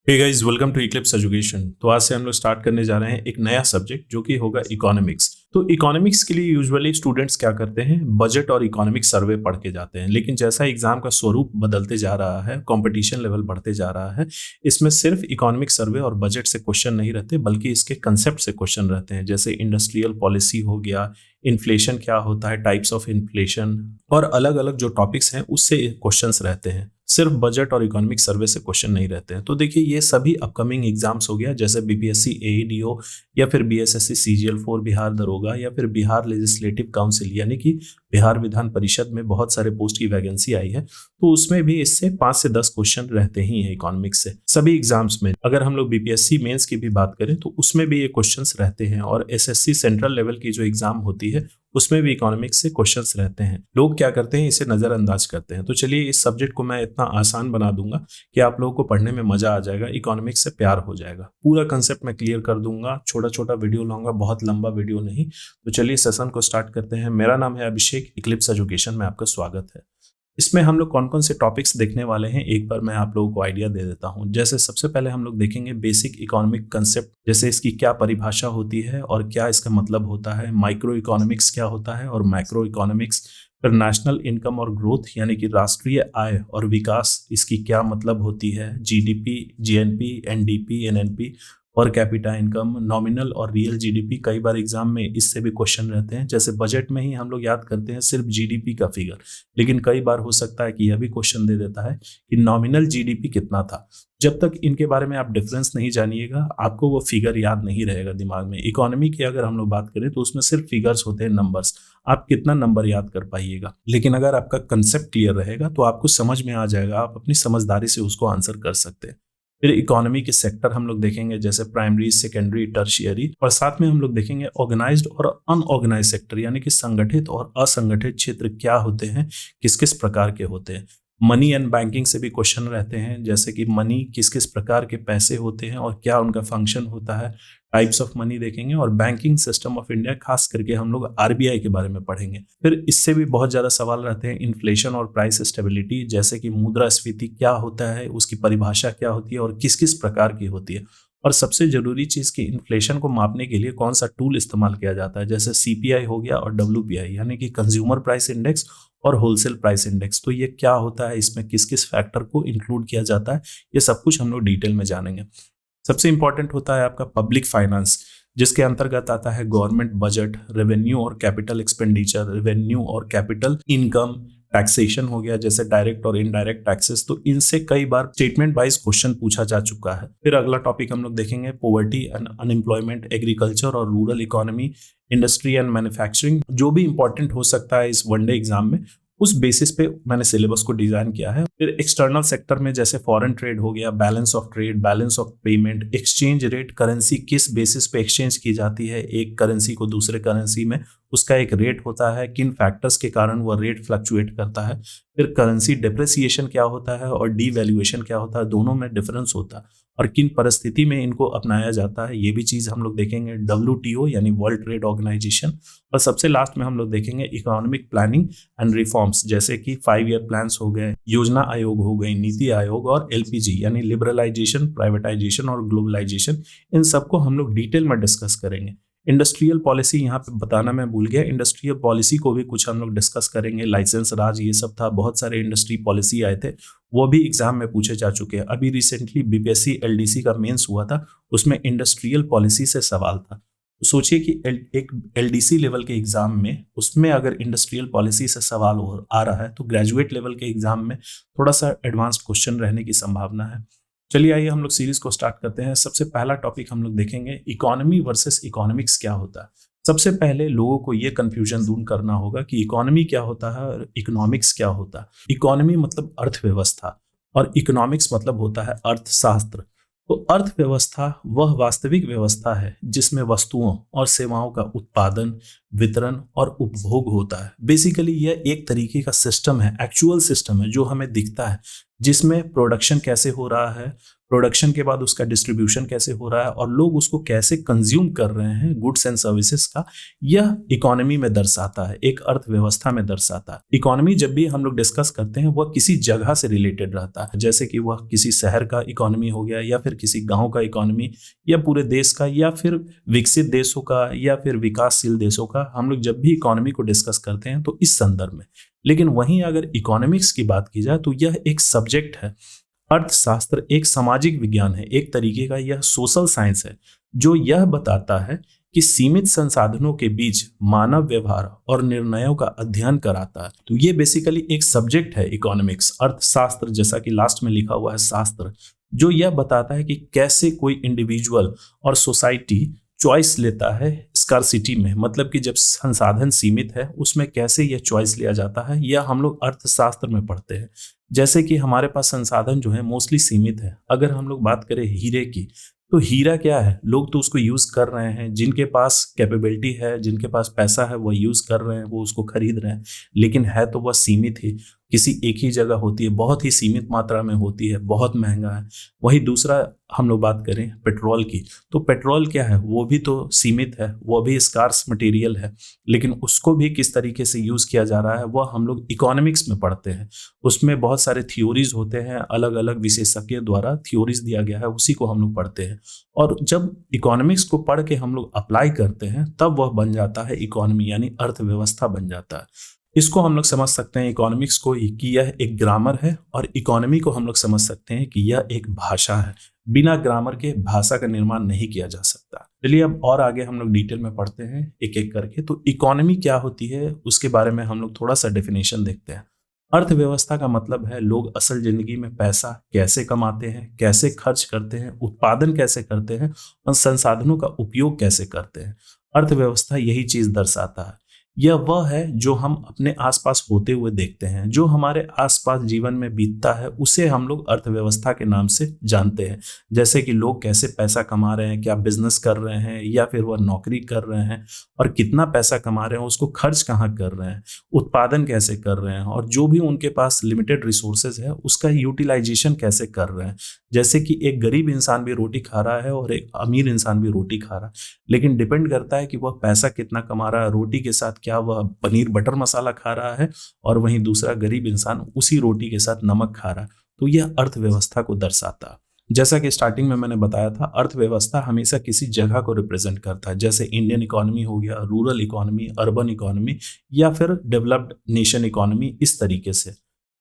Hey guys, welcome to Eclipse Education. तो आज से हम लोग स्टार्ट करने जा रहे हैं एक नया सब्जेक्ट जो कि होगा इकोनॉमिक्स। तो इकोनॉमिक्स के लिए यूजुअली स्टूडेंट्स क्या करते हैं, बजट और इकोनॉमिक्स सर्वे पढ़ के जाते हैं। लेकिन जैसा एग्जाम का स्वरूप बदलते जा रहा है, कंपटीशन लेवल बढ़ते जा रहा है, इसमें सिर्फ इकोनॉमिक सर्वे और बजट से क्वेश्चन नहीं रहते, बल्कि इसके कंसेप्ट से क्वेश्चन रहते हैं। जैसे इंडस्ट्रियल पॉलिसी हो गया, इन्फ्लेशन क्या होता है, टाइप्स ऑफ इन्फ्लेशन, और अलग अलग जो टॉपिक्स हैं उससे क्वेश्चंस रहते हैं। सिर्फ बजट और इकोनॉमिक सर्वे से क्वेश्चन नहीं रहते हैं। तो देखिए, ये सभी अपकमिंग एग्जाम्स हो गया, जैसे बीपीएससी एईडीओ या फिर बीएसएससी सीजीएल4 बिहार दरोगा या फिर बिहार लेजिस्लेटिव काउंसिल, यानी कि बिहार विधान परिषद में बहुत सारे पोस्ट की वैकेंसी आई है। तो उसमें भी इससे 5 से 10 क्वेश्चन रहते ही हैं इकोनॉमिक्स से सभी एग्जाम्स में। अगर हम लोग बीपीएससी मेंस की भी बात करें तो उसमें भी ये क्वेश्चंस रहते हैं, और एसएससी सेंट्रल लेवल की जो एग्जाम होती है उसमें भी इकोनॉमिक्स से क्वेश्चंस रहते हैं। लोग क्या करते हैं, इसे नजरअंदाज करते हैं। तो चलिए, इस सब्जेक्ट को मैं इतना आसान बना दूंगा कि आप लोगों को पढ़ने में मजा आ जाएगा, इकोनॉमिक्स से प्यार हो जाएगा। पूरा कंसेप्ट मैं क्लियर कर दूंगा, छोटा छोटा वीडियो लाऊंगा, बहुत लंबा वीडियो नहीं। तो चलिए सेशन को स्टार्ट करते हैं। मेरा नाम है अभिषेक, इक्लिप्स एजुकेशन में आपका स्वागत है। इसमें हम लोग कौन कौन से टॉपिक्स देखने वाले हैं, एक बार मैं आप लोगों को आइडिया दे देता हूं। जैसे सबसे पहले हम लोग देखेंगे बेसिक इकोनॉमिक कंसेप्ट, जैसे इसकी क्या परिभाषा होती है और क्या इसका मतलब होता है। माइक्रो इकोनॉमिक्स क्या होता है और मैक्रो इकोनॉमिक्स। फिर नेशनल इनकम और ग्रोथ, यानी कि राष्ट्रीय आय और विकास, इसकी क्या मतलब होती है। GDP, GNP, NDP, NNP, per capita income, nominal और रियल जीडीपी। कई बार एग्जाम में इससे भी क्वेश्चन रहते हैं। जैसे बजट में ही हम लोग याद करते हैं सिर्फ जीडीपी का फिगर, लेकिन कई बार हो सकता है कि यह भी क्वेश्चन दे देता है कि नॉमिनल जीडीपी कितना था। जब तक इनके बारे में आप डिफरेंस नहीं जानिएगा, आपको वो फिगर याद नहीं रहेगा दिमाग में। इकोनॉमी की अगर हम लोग बात करें तो उसमें सिर्फ फिगर्स होते हैं, नंबर्स। आप कितना नंबर याद कर पाइएगा, लेकिन अगर आपका कंसेप्ट क्लियर रहेगा तो आपको समझ में आ जाएगा, आप अपनी समझदारी से उसको आंसर कर सकते हैं। फिर इकोनॉमी के सेक्टर हम लोग देखेंगे, जैसे प्राइमरी, सेकेंडरी, टर्शियरी, और साथ में हम लोग देखेंगे ऑर्गेनाइज्ड और अनऑर्गेनाइज्ड सेक्टर, यानी कि संगठित और असंगठित क्षेत्र क्या होते हैं, किस किस प्रकार के होते हैं। मनी एंड बैंकिंग से भी क्वेश्चन रहते हैं, जैसे कि मनी किस किस प्रकार के पैसे होते हैं और क्या उनका फंक्शन होता है। टाइप्स ऑफ मनी देखेंगे, और बैंकिंग सिस्टम ऑफ इंडिया, खास करके हम लोग आरबीआई के बारे में पढ़ेंगे। फिर इससे भी बहुत ज्यादा सवाल रहते हैं, इन्फ्लेशन और प्राइस स्टेबिलिटी, जैसे कि मुद्रास्फीति क्या होता है, उसकी परिभाषा क्या होती है और किस किस प्रकार की होती है। और सबसे जरूरी चीज कि इन्फ्लेशन को मापने के लिए कौन सा टूल इस्तेमाल किया जाता है, जैसे सीपीआई हो गया और डब्ल्यूपीआई, यानी कि कंज्यूमर प्राइस इंडेक्स और होलसेल प्राइस इंडेक्स। तो ये क्या होता है, इसमें किस किस फैक्टर को इंक्लूड किया जाता है, ये सब कुछ हम लोग डिटेल में जानेंगे। सबसे इंपॉर्टेंट होता है आपका पब्लिक फाइनेंस, जिसके अंतर्गत आता है गवर्नमेंट बजट, रेवेन्यू और कैपिटल एक्सपेंडिचर, रेवेन्यू और कैपिटल इनकम, टैक्सेशन हो गया, जैसे डायरेक्ट और इनडायरेक्ट टैक्सेस। तो इनसे कई बार स्टेटमेंट वाइज क्वेश्चन पूछा जा चुका है। फिर अगला टॉपिक हम लोग देखेंगे पॉवर्टी एंड अनएम्प्लॉयमेंट, एग्रीकल्चर और rural economy, industry and manufacturing. जो भी इंपॉर्टेंट हो सकता है इस वनडे एग्जाम में, उस बेसिस पे मैंने सिलेबस को डिजाइन किया है। फिर एक्सटर्नल सेक्टर में जैसे फॉरेन ट्रेड हो गया, balance of trade, balance of payment, exchange rate, currency किस बेसिस पे एक्सचेंज की जाती है एक करेंसी को दूसरे करेंसी में, उसका एक रेट होता है, किन फैक्टर्स के कारण वह रेट फ्लक्चुएट करता है। फिर करेंसी डेप्रिसिएशन क्या होता है और डीवैल्यूएशन क्या होता है, दोनों में डिफरेंस होता है और किन परिस्थिति में इनको अपनाया जाता है, ये भी चीज हम लोग देखेंगे। डब्ल्यूटीओ यानी वर्ल्ड ट्रेड ऑर्गेनाइजेशन। और सबसे लास्ट में हम लोग देखेंगे इकोनॉमिक प्लानिंग एंड रिफॉर्म्स, जैसे कि 5 ईयर प्लान्स हो गए, योजना आयोग हो गई, नीति आयोग, और एलपीजी यानी लिबरलाइजेशन, प्राइवेटाइजेशन और ग्लोबलाइजेशन। इन सबको हम लोग डिटेल में डिस्कस करेंगे। इंडस्ट्रियल पॉलिसी यहाँ पे बताना मैं भूल गया, इंडस्ट्रियल पॉलिसी को भी कुछ हम लोग डिस्कस करेंगे। लाइसेंस राज, ये सब था, बहुत सारे इंडस्ट्री पॉलिसी आए थे, वो भी एग्जाम में पूछे जा चुके हैं। अभी रिसेंटली बीपीएससी एलडीसी का मेंस हुआ था, उसमें इंडस्ट्रियल पॉलिसी से सवाल था। तो सोचिए कि एक एलडीसी लेवल के एग्जाम में, उसमें अगर इंडस्ट्रियल पॉलिसी से सवाल आ रहा है, तो ग्रेजुएट लेवल के एग्जाम में थोड़ा सा एडवांस्ड क्वेश्चन रहने की संभावना है। चलिए आइए हम लोग सीरीज को स्टार्ट करते हैं। सबसे पहला टॉपिक हम लोग देखेंगे इकोनॉमी वर्सेस इकोनॉमिक्स क्या होता है। सबसे पहले लोगों को ये कंफ्यूजन दूर करना होगा कि इकोनॉमी क्या होता है और इकोनॉमिक्स क्या होता है। इकोनॉमी मतलब अर्थव्यवस्था और इकोनॉमिक्स मतलब होता है अर्थशास्त्र। तो अर्थव्यवस्था वह वास्तविक व्यवस्था है जिसमें वस्तुओं और सेवाओं का उत्पादन, वितरण और उपभोग होता है। बेसिकली यह एक तरीके का सिस्टम है, एक्चुअल सिस्टम है जो हमें दिखता है, जिसमें प्रोडक्शन कैसे हो रहा है, प्रोडक्शन के बाद उसका डिस्ट्रीब्यूशन कैसे हो रहा है और लोग उसको कैसे कंज्यूम कर रहे हैं, गुड्स एंड सर्विसेज का, यह इकोनॉमी में दर्शाता है, एक अर्थव्यवस्था में दर्शाता है। इकोनॉमी जब भी हम लोग डिस्कस करते हैं वह किसी जगह से रिलेटेड रहता है, जैसे कि वह किसी शहर का इकोनॉमी हो गया या फिर किसी गांव का इकोनॉमी या पूरे देश का या फिर विकसित देशों का या फिर विकासशील देशों का। हम लोग जब भी इकोनॉमी को डिस्कस करते हैं तो इस संदर्भ में। लेकिन वहीं अगर इकोनॉमिक्स की बात की जाए तो यह एक सब्जेक्ट है। अर्थशास्त्र एक सामाजिक विज्ञान है, एक तरीके का यह सोशल साइंस है जो यह बताता है कि सीमित संसाधनों के बीच मानव व्यवहार और निर्णयों का अध्ययन कराता है। तो ये बेसिकली एक सब्जेक्ट है इकोनॉमिक्स, अर्थशास्त्र, जैसा कि लास्ट में लिखा हुआ है शास्त्र, जो यह बताता है कि कैसे कोई इंडिविजुअल और सोसाइटी चॉइस लेता है स्कार्सिटी में, मतलब कि जब संसाधन सीमित है उसमें कैसे यह चॉइस लिया जाता है, यह हम लोग अर्थशास्त्र में पढ़ते हैं। जैसे कि हमारे पास संसाधन जो है मोस्टली सीमित है। अगर हम लोग बात करें हीरे की, तो हीरा क्या है, लोग तो उसको यूज कर रहे हैं, जिनके पास कैपेबिलिटी है, जिनके पास पैसा है, वो यूज कर रहे हैं, वो उसको खरीद रहे हैं, लेकिन है तो वह सीमित ही, किसी एक ही जगह होती है, बहुत ही सीमित मात्रा में होती है, बहुत महंगा है। वही दूसरा हम लोग बात करें पेट्रोल की, तो पेट्रोल क्या है, वो भी तो सीमित है, वो भी स्कार्स मटेरियल है, लेकिन उसको भी किस तरीके से यूज किया जा रहा है वह हम लोग इकोनॉमिक्स में पढ़ते हैं। उसमें बहुत सारे थ्योरीज होते हैं, अलग अलग विशेषज्ञ द्वारा थ्योरीज दिया गया है, उसी को हम लोग पढ़ते हैं। और जब इकोनॉमिक्स को पढ़ के हम लोग अप्लाई करते हैं तब वह बन जाता है इकोनॉमी, यानी अर्थव्यवस्था बन जाता है। इसको हम लोग समझ सकते हैं इकोनॉमिक्स को कि यह एक ग्रामर है, और इकोनॉमी को हम लोग समझ सकते हैं कि यह एक भाषा है। बिना ग्रामर के भाषा का निर्माण नहीं किया जा सकता। चलिए अब और आगे हम लोग डिटेल में पढ़ते हैं एक एक करके। तो इकोनॉमी क्या होती है उसके बारे में हम लोग थोड़ा सा डेफिनेशन देखते हैं। अर्थव्यवस्था का मतलब है लोग असल जिंदगी में पैसा कैसे कमाते हैं, कैसे खर्च करते हैं, उत्पादन कैसे करते हैं और संसाधनों का उपयोग कैसे करते हैं। अर्थव्यवस्था यही चीज दर्शाता है। यह वह है जो हम अपने आसपास होते हुए देखते हैं, जो हमारे आसपास जीवन में बीतता है, उसे हम लोग अर्थव्यवस्था के नाम से जानते हैं। जैसे कि लोग कैसे पैसा कमा रहे हैं, क्या बिजनेस कर रहे हैं या फिर वह नौकरी कर रहे हैं, और कितना पैसा कमा रहे हैं, उसको खर्च कहाँ कर रहे हैं, उत्पादन कैसे कर रहे हैं, और जो भी उनके पास लिमिटेड रिसोर्सेज है उसका यूटिलाइजेशन कैसे कर रहे हैं। जैसे कि एक गरीब इंसान भी रोटी खा रहा है और एक अमीर इंसान भी रोटी खा रहा है, लेकिन डिपेंड करता है कि वह पैसा कितना कमा रहा है, रोटी के साथ क्या वह पनीर बटर मसाला खा रहा है, और वहीं दूसरा गरीब इंसान उसी रोटी के साथ नमक खा रहा है। तो यह अर्थव्यवस्था को दर्शाता है। जैसा कि स्टार्टिंग में मैंने बताया था, अर्थव्यवस्था हमेशा किसी जगह को रिप्रेजेंट करता है। जैसे इंडियन इकोनॉमी हो गया, रूरल इकोनॉमी, अर्बन इकोनॉमी या फिर डेवलप्ड नेशन इकोनॉमी, इस तरीके से।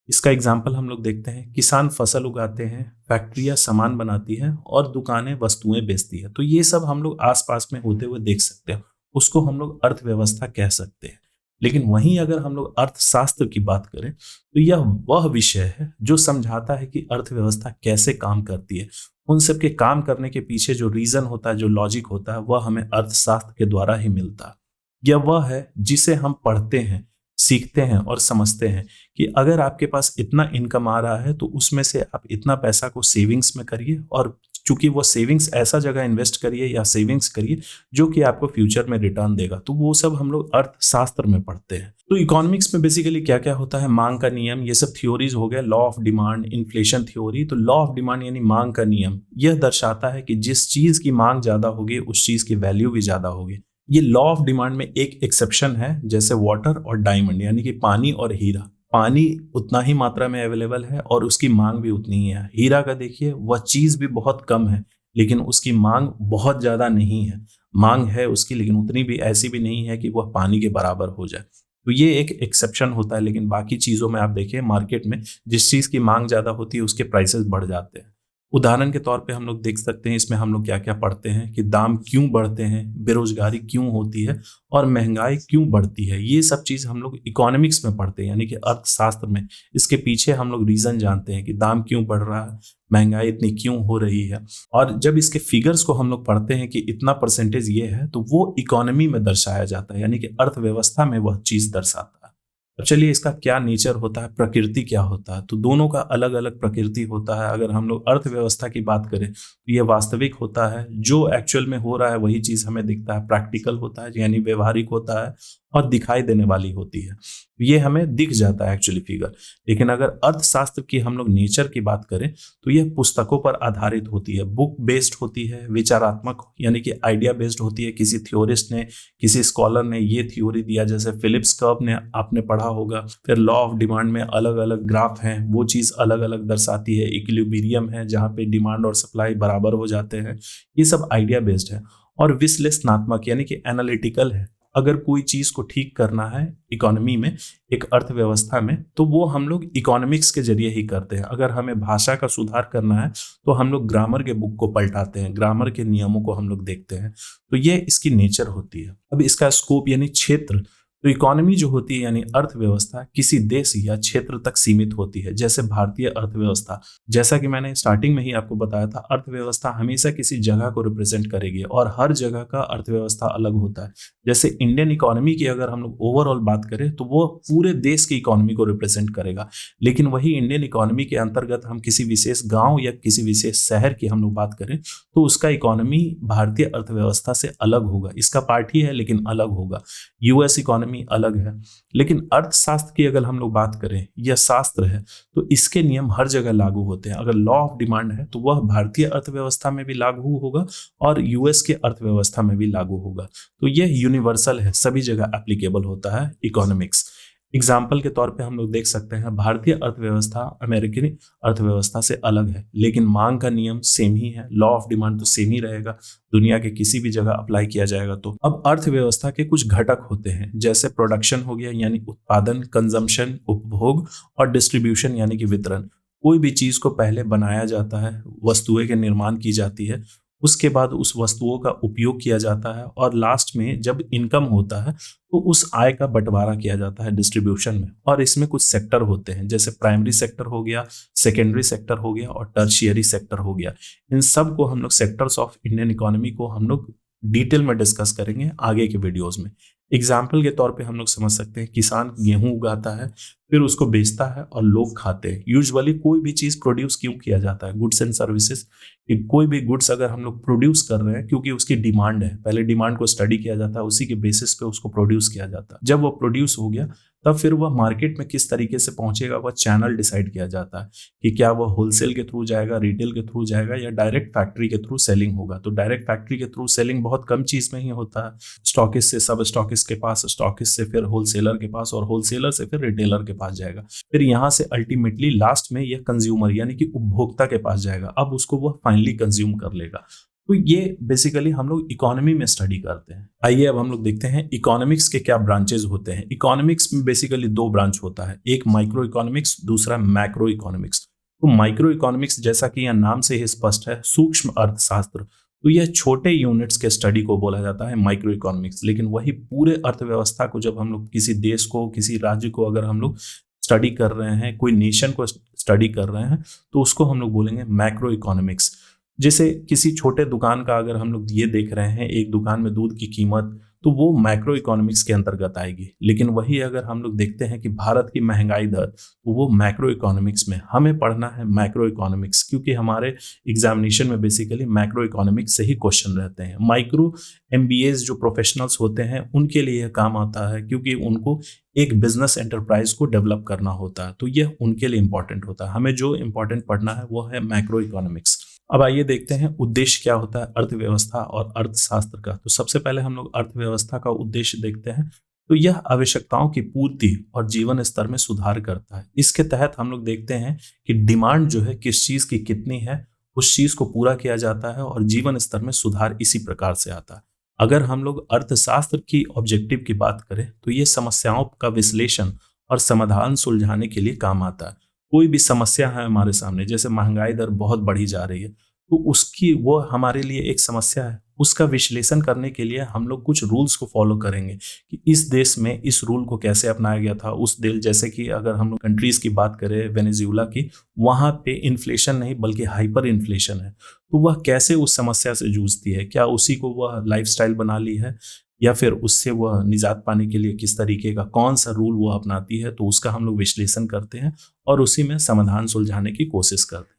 इसका एग्जाम्पल हम लोग देखते हैं, किसान फसल उगाते हैं, फैक्ट्रियां सामान बनाती हैं और दुकानें वस्तुएं बेचती है। तो ये सब हम लोग आसपास में होते हुए देख सकते हैं, उसको हम लोग अर्थव्यवस्था कह सकते हैं। लेकिन वहीं अगर हम लोग अर्थशास्त्र की बात करें तो यह वह विषय है जो समझाता है कि अर्थव्यवस्था कैसे काम करती है। उन सब के काम करने के पीछे जो रीजन होता है, जो लॉजिक होता है, वह हमें अर्थशास्त्र के द्वारा ही मिलता है। यह वह है जिसे हम पढ़ते हैं, सीखते हैं और समझते हैं कि अगर आपके पास इतना इनकम आ रहा है तो उसमें से आप इतना पैसा को सेविंग्स में करिए, और चूंकि वो सेविंग्स ऐसा जगह इन्वेस्ट करिए या सेविंग्स करिए जो कि आपको फ्यूचर में रिटर्न देगा। तो वो सब हम लोग अर्थशास्त्र में पढ़ते हैं। तो इकोनॉमिक्स में बेसिकली क्या क्या होता है, मांग का नियम, ये सब थ्योरीज हो गया, law of demand, inflation theory. तो लॉ ऑफ डिमांड यानी मांग का नियम, यह दर्शाता है कि जिस चीज की मांग ज्यादा होगी उस चीज की वैल्यू भी ज्यादा होगी। ये लॉ ऑफ डिमांड में एक एक्सेप्शन है, जैसे वाटर और डायमंड, यानी कि पानी और हीरा। पानी उतना ही मात्रा में अवेलेबल है और उसकी मांग भी उतनी ही है। हीरा का देखिए, वह चीज भी बहुत कम है लेकिन उसकी मांग बहुत ज्यादा नहीं है। मांग है उसकी लेकिन उतनी भी ऐसी भी नहीं है कि वह पानी के बराबर हो जाए। तो ये एक एक्सेप्शन होता है, लेकिन बाकी चीजों में आप देखिए मार्केट में जिस चीज की मांग ज्यादा होती है उसके प्राइसेस बढ़ जाते हैं। उदाहरण के तौर पे हम लोग देख सकते हैं, इसमें हम लोग क्या क्या पढ़ते हैं कि दाम क्यों बढ़ते हैं, बेरोजगारी क्यों होती है और महंगाई क्यों बढ़ती है। ये सब चीज हम लोग इकोनॉमिक्स में पढ़ते हैं, यानी कि अर्थशास्त्र में। इसके पीछे हम लोग रीजन जानते हैं कि दाम क्यों बढ़ रहा है, महंगाई इतनी क्यों हो रही है। और जब इसके फिगर्स को हम लोग पढ़ते हैं कि इतना परसेंटेज ये है, तो वो इकोनॉमी में दर्शाया जाता है, यानी कि अर्थव्यवस्था में वह चीज दर्शाता है। अब चलिए इसका क्या नेचर होता है, प्रकृति क्या होता है, तो दोनों का अलग अलग प्रकृति होता है। अगर हम लोग अर्थव्यवस्था की बात करें तो ये वास्तविक होता है, जो एक्चुअल में हो रहा है वही चीज हमें दिखता है, प्रैक्टिकल होता है यानी व्यवहारिक होता है और दिखाई देने वाली होती है, ये हमें दिख जाता है एक्चुअली फिगर। लेकिन अगर अर्थशास्त्र की हम लोग नेचर की बात करें तो यह पुस्तकों पर आधारित होती है, बुक बेस्ड होती है, विचारात्मक यानी कि आइडिया बेस्ड होती है। किसी थ्योरिस्ट ने, किसी स्कॉलर ने ये थ्योरी दिया, जैसे फिलिप्स कर्व ने आपने पढ़ा होगा। फिर लॉ ऑफ डिमांड में अलग अलग ग्राफ हैं, वो चीज अलग अलग दर्शाती है। इक्विलिब्रियम है जहाँ पे डिमांड और सप्लाई बराबर हो जाते हैं। ये सब आइडिया बेस्ड है। और विश्लेषणात्मक यानी कि एनालिटिकल है। अगर कोई चीज को ठीक करना है इकोनॉमी में, एक अर्थव्यवस्था में, तो वो हम लोग इकोनॉमिक्स के जरिए ही करते हैं। अगर हमें भाषा का सुधार करना है तो हम लोग ग्रामर के बुक को पलटाते हैं, ग्रामर के नियमों को हम लोग देखते हैं। तो ये इसकी नेचर होती है। अब इसका स्कोप यानी क्षेत्र, तो इकोनॉमी जो होती है यानी अर्थव्यवस्था किसी देश या क्षेत्र तक सीमित होती है। जैसे भारतीय अर्थव्यवस्था, जैसा कि मैंने स्टार्टिंग में ही आपको बताया था, अर्थव्यवस्था हमेशा किसी जगह को रिप्रेजेंट करेगी और हर जगह का अर्थव्यवस्था अलग होता है। जैसे इंडियन इकोनॉमी की अगर हम लोग ओवरऑल बात करें तो वो पूरे देश की इकोनॉमी को रिप्रेजेंट करेगा। लेकिन वही इंडियन इकोनॉमी के अंतर्गत हम किसी विशेष गांव या किसी विशेष शहर की हम लोग बात करें तो उसका इकोनॉमी भारतीय अर्थव्यवस्था से अलग होगा। इसका पार्ट ही है लेकिन अलग होगा। यूएस इकोनॉमी अलग है। लेकिन अर्थशास्त्र की अगर हम लोग बात करें, यह शास्त्र है, तो इसके नियम हर जगह लागू होते हैं। अगर लॉ ऑफ डिमांड है तो वह भारतीय अर्थव्यवस्था में भी लागू होगा और यूएस के अर्थव्यवस्था में भी लागू होगा। तो यह यूनिवर्सल है, सभी जगह एप्लीकेबल होता है इकोनॉमिक्स। एग्जाम्पल के तौर पे हम लोग देख सकते हैं, भारतीय अर्थव्यवस्था अमेरिकी अर्थव्यवस्था से अलग है, लेकिन मांग का नियम सेम ही है। लॉ ऑफ डिमांड तो सेम ही रहेगा, दुनिया के किसी भी जगह अप्लाई किया जाएगा। तो अब अर्थव्यवस्था के कुछ घटक होते हैं, जैसे प्रोडक्शन हो गया यानी उत्पादन, कंजम्पशन उपभोग, और डिस्ट्रीब्यूशन यानी कि वितरण। कोई भी चीज को पहले बनाया जाता है, वस्तुएं के निर्माण की जाती है, उसके बाद उस वस्तुओं का उपयोग किया जाता है, और लास्ट में जब इनकम होता है तो उस आय का बंटवारा किया जाता है डिस्ट्रीब्यूशन में। और इसमें कुछ सेक्टर होते हैं, जैसे प्राइमरी सेक्टर हो गया, सेकेंडरी सेक्टर हो गया और टर्शियरी सेक्टर हो गया। इन सब को हम लोग सेक्टर्स ऑफ इंडियन इकोनॉमी को हम लोग डिटेल में डिस्कस करेंगे आगे के वीडियोस में। एग्जाम्पल के तौर पे हम लोग समझ सकते हैं, किसान गेहूं उगाता है, फिर उसको बेचता है और लोग खाते हैं। यूजुअली कोई भी चीज प्रोड्यूस क्यों किया जाता है, गुड्स एंड सर्विसेज, कोई भी गुड्स अगर हम लोग प्रोड्यूस कर रहे हैं क्योंकि उसकी डिमांड है, पहले डिमांड को स्टडी किया जाता है, उसी के बेसिस पे उसको प्रोड्यूस किया जाता है। जब वो प्रोड्यूस हो गया तब फिर वह मार्केट में किस तरीके से पहुंचेगा, वह चैनल डिसाइड किया जाता है कि क्या वह होलसेल के थ्रू जाएगा, रिटेल के थ्रू जाएगा या डायरेक्ट फैक्ट्री के थ्रू सेलिंग होगा। तो डायरेक्ट फैक्ट्री के थ्रू सेलिंग बहुत कम चीज में ही होता है, स्टॉकिस्ट से सब स्टॉकिस्ट के पास, स्टॉकिस्ट से फिर होलसेलर के पास और होलसेलर से फिर रिटेलर के पास जाएगा। फिर यहाँ से अल्टीमेटली लास्ट में यह कंज्यूमर यानी कि उपभोक्ता के पास जाएगा। अब उसको वह फाइनली कंज्यूम कर लेगा। तो ये बेसिकली हम लोग इकोनॉमी में स्टडी करते हैं। आइए अब हम लोग देखते हैं इकोनॉमिक्स के क्या ब्रांचेस होते हैं। इकोनॉमिक्स में बेसिकली दो ब्रांच होता है, एक माइक्रो इकोनॉमिक्स, दूसरा मैक्रो इकोनॉमिक्स। तो माइक्रो इकोनॉमिक्स जैसा कि यह नाम से ही स्पष्ट है, सूक्ष्म अर्थशास्त्र। तो यह छोटे यूनिट्स के स्टडी को बोला जाता है माइक्रो इकोनॉमिक्स। लेकिन वही पूरे अर्थव्यवस्था को जब हम लोग किसी देश को, किसी राज्य को अगर हम लोग स्टडी कर रहे हैं, कोई नेशन को स्टडी कर रहे हैं, तो उसको हम लोग बोलेंगे मैक्रो इकोनॉमिक्स। जैसे किसी छोटे दुकान का अगर हम लोग ये देख रहे हैं, एक दुकान में दूध की कीमत, तो वो मैक्रो इकोनॉमिक्स के अंतर्गत आएगी। लेकिन वही अगर हम लोग देखते हैं कि भारत की महंगाई दर, तो वो मैक्रो इकोनॉमिक्स में हमें पढ़ना है मैक्रो इकोनॉमिक्स, क्योंकि हमारे एग्जामिनेशन में बेसिकली मैक्रो इकोनॉमिक्स से ही क्वेश्चन रहते हैं। माइक्रो एमबीएस जो प्रोफेशनल्स होते हैं उनके लिए यह काम आता है, क्योंकि उनको एक बिजनेस एंटरप्राइज को डेवलप करना होता है, तो यह उनके लिए इंपॉर्टेंट होता है। हमें जो इंपॉर्टेंट पढ़ना है वो है मैक्रो इकोनॉमिक्स। अब आइए देखते हैं उद्देश्य क्या होता है अर्थव्यवस्था और अर्थशास्त्र का। तो सबसे पहले हम लोग अर्थव्यवस्था का उद्देश्य देखते हैं। तो यह आवश्यकताओं की पूर्ति और जीवन स्तर में सुधार करता है। इसके तहत हम लोग देखते हैं कि डिमांड जो है किस चीज की कितनी है, उस चीज को पूरा किया जाता है और जीवन स्तर में सुधार इसी प्रकार से आता है। अगर हम लोग अर्थशास्त्र की ऑब्जेक्टिव की बात करें तो ये समस्याओं का विश्लेषण और समाधान सुलझाने के लिए काम आता है। कोई भी समस्या है हमारे सामने, जैसे महंगाई दर बहुत बढ़ी जा रही है, तो उसकी वो हमारे लिए एक समस्या है। उसका विश्लेषण करने के लिए हम लोग कुछ रूल्स को फॉलो करेंगे कि इस देश में इस रूल को कैसे अपनाया गया था, उस देश, जैसे कि अगर हम लोग कंट्रीज की बात करें वेनेजुएला की, वहां पे इन्फ्लेशन नहीं बल्कि हाइपर इन्फ्लेशन है, तो वह कैसे उस समस्या से जूझती है, क्या उसी को वह लाइफस्टाइल बना ली है, या फिर उससे वह निजात पाने के लिए किस तरीके का कौन सा रूल वो अपनाती है, तो उसका हम लोग विश्लेषण करते हैं और उसी में समाधान सुलझाने की कोशिश करते हैं।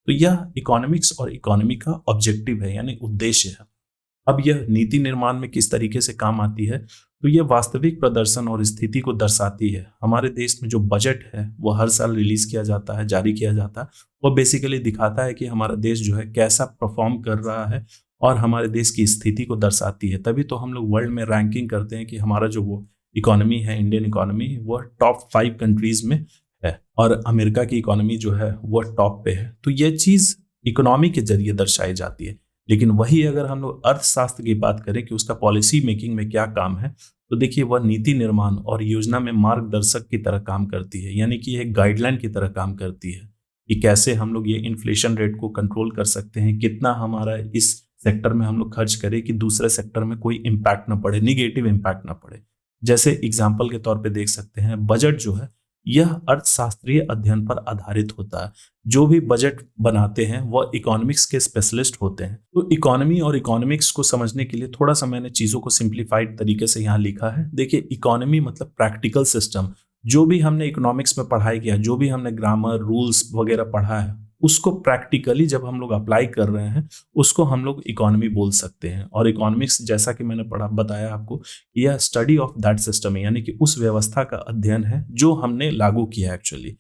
तो यह इकोनॉमिक्स और इकोनॉमी का ऑब्जेक्टिव है, यानी उद्देश्य है। अब यह नीति निर्माण में किस तरीके से काम आती है, तो यह वास्तविक प्रदर्शन और स्थिति को दर्शाती है। हमारे देश में जो बजट है वो हर साल रिलीज किया जाता है, जारी किया जाता है। वो बेसिकली दिखाता है कि हमारा देश जो है कैसा परफॉर्म कर रहा है और हमारे देश की स्थिति को दर्शाती है। तभी तो हम लोग वर्ल्ड में रैंकिंग करते हैं कि हमारा जो वो इकोनॉमी है, इंडियन इकोनॉमी, वह टॉप 5 कंट्रीज में है और अमेरिका की इकोनॉमी जो है वह टॉप पे है। तो यह चीज इकोनॉमी के जरिए दर्शाई जाती है। लेकिन वही अगर हम लोग अर्थशास्त्र की बात करें कि उसका पॉलिसी मेकिंग में क्या काम है, तो देखिए वह नीति निर्माण और योजना में मार्गदर्शक की तरह काम करती है, यानी कि एक गाइडलाइन की तरह काम करती है कि कैसे हम लोग ये इन्फ्लेशन रेट को कंट्रोल कर सकते हैं, कितना हमारा इस सेक्टर में हम लोग खर्च करें कि दूसरे सेक्टर में कोई इम्पैक्ट ना पड़े, निगेटिव इम्पैक्ट ना पड़े। जैसे एग्जाम्पल के तौर पे देख सकते हैं, बजट जो है यह अर्थशास्त्रीय अध्ययन पर आधारित होता है। जो भी बजट बनाते हैं वह इकोनॉमिक्स के स्पेशलिस्ट होते हैं। तो इकोनॉमी और इकोनॉमिक्स को समझने के लिए थोड़ा सा मैंने चीजों को सिंप्लीफाइड तरीके से यहाँ लिखा है। देखिए, इकोनॉमी मतलब प्रैक्टिकल सिस्टम। जो भी हमने इकोनॉमिक्स में पढ़ाई किया, जो भी हमने ग्रामर रूल्स वगैरह पढ़ा है, उसको प्रैक्टिकली जब हम लोग अप्लाई कर रहे हैं, उसको हम लोग इकोनॉमी बोल सकते हैं। और इकोनॉमिक्स, जैसा कि मैंने पढ़ा बताया आपको, यह स्टडी ऑफ दैट सिस्टम है, यानी कि उस व्यवस्था का अध्ययन है जो हमने लागू किया है। एक्चुअली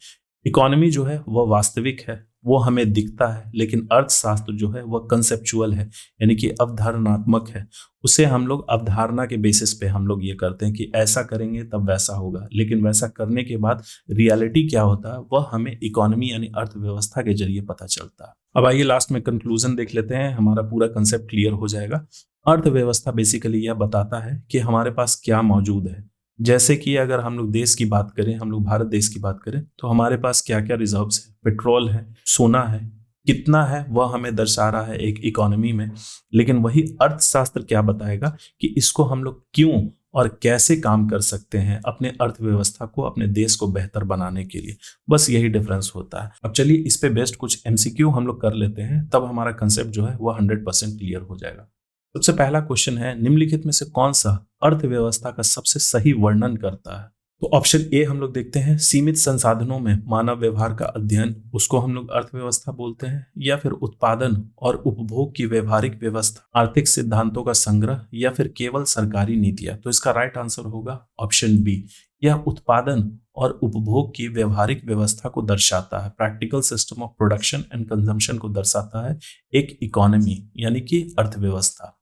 इकोनॉमी जो है वह वास्तविक है, वो हमें दिखता है, लेकिन अर्थशास्त्र जो है वह कंसेप्चुअल है, यानी कि अवधारणात्मक है। उसे हम लोग अवधारणा के बेसिस पे हम लोग ये करते हैं कि ऐसा करेंगे तब वैसा होगा, लेकिन वैसा करने के बाद रियलिटी क्या होता है वह हमें इकोनॉमी यानी अर्थव्यवस्था के जरिए पता चलता है। अब आइए लास्ट में कंक्लूजन देख लेते हैं, हमारा पूरा कंसेप्ट क्लियर हो जाएगा। अर्थव्यवस्था बेसिकली यह बताता है कि हमारे पास क्या मौजूद है। जैसे कि अगर हम लोग देश की बात करें, हम लोग भारत देश की बात करें, तो हमारे पास क्या क्या रिजर्व्स है, पेट्रोल है, सोना है, कितना है वह हमें दर्शा रहा है एक इकोनॉमी में। लेकिन वही अर्थशास्त्र क्या बताएगा कि इसको हम लोग क्यों और कैसे काम कर सकते हैं अपने अर्थव्यवस्था को, अपने देश को बेहतर बनाने के लिए। बस यही डिफरेंस होता है। अब चलिए इस पे बेस्ड कुछ एमसीक्यू हम लोग कर लेते हैं, तब हमारा कंसेप्ट जो है वह 100% क्लियर हो जाएगा। सबसे पहला क्वेश्चन है, निम्नलिखित में से कौन सा अर्थव्यवस्था का सबसे सही वर्णन करता है? तो ऑप्शन ए हम लोग देखते हैं, सीमित संसाधनों में मानव व्यवहार का अध्ययन, उसको हम लोग अर्थव्यवस्था बोलते हैं। या फिर उत्पादन और उपभोग की व्यवहारिक व्यवस्था, आर्थिक सिद्धांतों का संग्रह, या फिर केवल सरकारी नीतियां। तो इसका राइट आंसर होगा ऑप्शन बी। यह उत्पादन और उपभोग की व्यवहारिक व्यवस्था को दर्शाता है, practical system of production and consumption को दर्शाता है एक इकोनॉमी यानी कि अर्थव्यवस्था।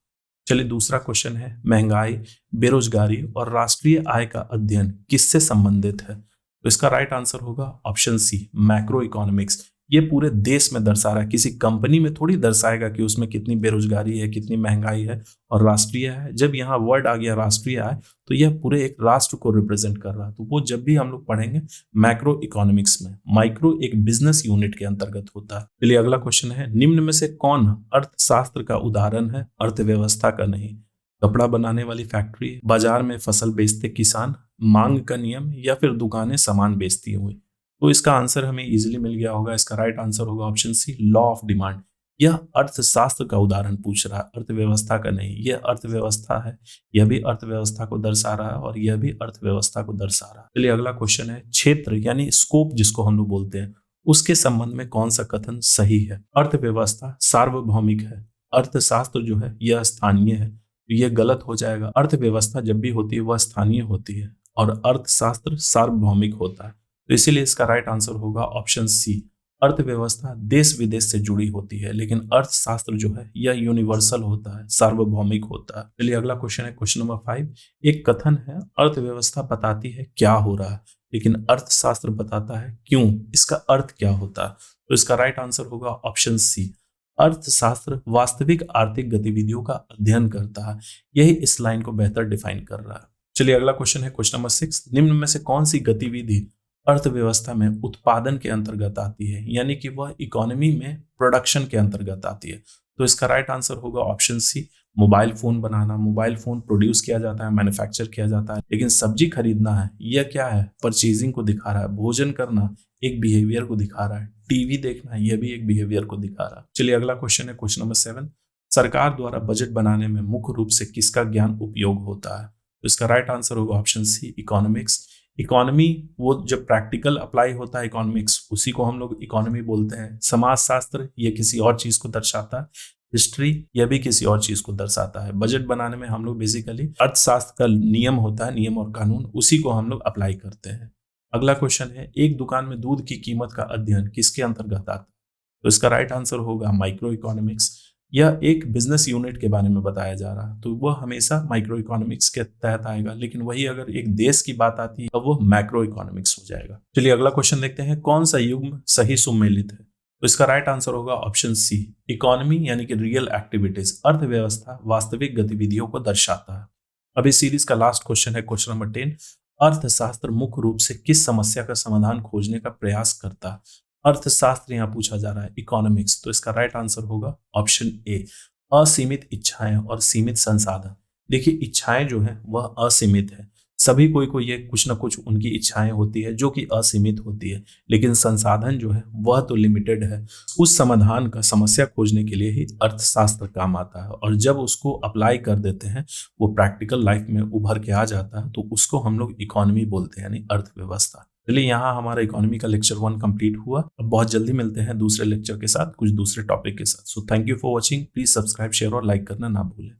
चलिए दूसरा क्वेश्चन है, महंगाई, बेरोजगारी और राष्ट्रीय आय का अध्ययन किससे संबंधित है? तो इसका राइट आंसर होगा ऑप्शन सी, मैक्रो इकोनॉमिक्स। ये पूरे देश में दर्शा रहा है, किसी कंपनी में थोड़ी दर्शाएगा कि उसमें कितनी बेरोजगारी है, कितनी महंगाई है और राष्ट्रीय है। जब यहाँ वर्ड आ गया राष्ट्रीय आय, तो यह पूरे एक राष्ट्र को रिप्रेजेंट कर रहा है। तो वो जब भी हम लोग पढ़ेंगे मैक्रो इकोनॉमिक्स में, माइक्रो एक बिजनेस यूनिट के अंतर्गत होता है। चलिए अगला क्वेश्चन है, निम्न में से कौन अर्थशास्त्र का उदाहरण है, अर्थव्यवस्था का नहीं? कपड़ा बनाने वाली फैक्ट्री, बाजार में फसल बेचते किसान, मांग का नियम, या फिर दुकानें सामान बेचती हुई। तो इसका आंसर हमें इजीली मिल गया होगा। इसका राइट आंसर होगा option C, law of demand. यह अर्थशास्त्र का उदाहरण पूछ रहा है, अर्थव्यवस्था का नहीं। यह अर्थव्यवस्था है, यह भी अर्थव्यवस्था को दर्शा रहा है और यह भी अर्थव्यवस्था को दर्शा रहा है। चलिए अगला क्वेश्चन है, क्षेत्र यानी स्कोप जिसको हम लोग बोलते हैं, उसके संबंध में कौन सा कथन सही है? अर्थव्यवस्था सार्वभौमिक है, अर्थशास्त्र जो है यह स्थानीय है। यह गलत हो जाएगा। अर्थव्यवस्था जब भी होती है वह स्थानीय होती है और अर्थशास्त्र सार्वभौमिक होता है। तो इसीलिए इसका राइट आंसर होगा ऑप्शन सी, अर्थव्यवस्था देश विदेश से जुड़ी होती है, लेकिन अर्थशास्त्र जो है यह यूनिवर्सल होता है, सार्वभौमिक होता है। चलिए अगला क्वेश्चन है, क्वेश्चन नंबर 5। एक कथन है, अर्थव्यवस्था बताती है क्या हो रहा है, लेकिन अर्थशास्त्र बताता है क्यों। इसका अर्थ क्या होता है? तो इसका राइट आंसर होगा ऑप्शन सी, अर्थशास्त्र वास्तविक आर्थिक गतिविधियों का अध्ययन करता है। यही इस लाइन को बेहतर डिफाइन कर रहा है। चलिए अगला क्वेश्चन है, क्वेश्चन नंबर 6। निम्न में से कौन सी गतिविधि अर्थव्यवस्था में उत्पादन के अंतर्गत आती है, यानी कि वह इकोनॉमी में प्रोडक्शन के अंतर्गत आती है? तो इसका राइट आंसर होगा ऑप्शन सी, मोबाइल फोन बनाना। मोबाइल फोन प्रोड्यूस किया जाता है, मैन्युफैक्चर किया जाता है, लेकिन सब्जी खरीदना है, यह क्या है? परचेजिंग को दिखा रहा है। भोजन करना एक बिहेवियर को दिखा रहा है। टीवी देखना, यह भी एक बिहेवियर को दिखा रहा है। चलिए अगला क्वेश्चन है, क्वेश्चन नंबर 7। सरकार द्वारा बजट बनाने में मुख्य रूप से किसका ज्ञान उपयोग होता है? तो इसका राइट आंसर होगा ऑप्शन सी, इकोनॉमिक्स। इकोनॉमी वो जब प्रैक्टिकल अप्लाई होता है इकोनॉमिक्स, उसी को हम लोग इकोनॉमी बोलते हैं। समाजशास्त्र ये किसी और चीज को दर्शाता है, हिस्ट्री यह भी किसी और चीज को दर्शाता है। बजट बनाने में हम लोग बेसिकली अर्थशास्त्र का नियम होता है, नियम और कानून, उसी को हम लोग अप्लाई करते हैं। अगला क्वेश्चन है, एक दुकान में दूध की कीमत का अध्ययन किसके अंतर्गत आता है? तो इसका राइट आंसर होगा माइक्रो इकोनॉमिक्स। यह एक बिजनेस यूनिट के बारे में बताया जा रहा है, तो वह हमेशा माइक्रो इकोनॉमिक्स के तहत आएगा। लेकिन वही अगर एक देश की बात आती है तो वो मैक्रो इकोनॉमिक्स हो जाएगा। चलिए अगला क्वेश्चन देखते हैं, कौन सा युग्म सही सुमेलित है? तो इसका राइट आंसर होगा ऑप्शन सी, इकोनॉमी यानी कि रियल एक्टिविटीज, अर्थव्यवस्था वास्तविक गतिविधियों को दर्शाता है। अब इस सीरीज का लास्ट क्वेश्चन है क्वेश्चन नंबर 10, अर्थशास्त्र मुख्य रूप से किस समस्या का समाधान खोजने का प्रयास करता है? अर्थशास्त्र यहाँ पूछा जा रहा है, इकोनॉमिक्स, तो इसका राइट आंसर होगा ऑप्शन ए, असीमित इच्छाएं और सीमित संसाधन। देखिए इच्छाएं जो है वह असीमित है, सभी को ये कुछ ना कुछ उनकी इच्छाएं होती है जो कि असीमित होती है, लेकिन संसाधन जो है वह तो लिमिटेड है। उस समाधान का समस्या खोजने के लिए ही अर्थशास्त्र काम आता है, और जब उसको अप्लाई कर देते हैं वो प्रैक्टिकल लाइफ में उभर के आ जाता है, तो उसको हम लोग इकोनॉमी बोलते हैं, यानी अर्थव्यवस्था। चलिए यहाँ हमारा इकोनॉमी का लेक्चर 1 कंप्लीट हुआ। अब बहुत जल्दी मिलते हैं दूसरे लेक्चर के साथ, कुछ दूसरे टॉपिक के साथ। So thank you for watching, please subscribe, share और लाइक करना ना भूलें।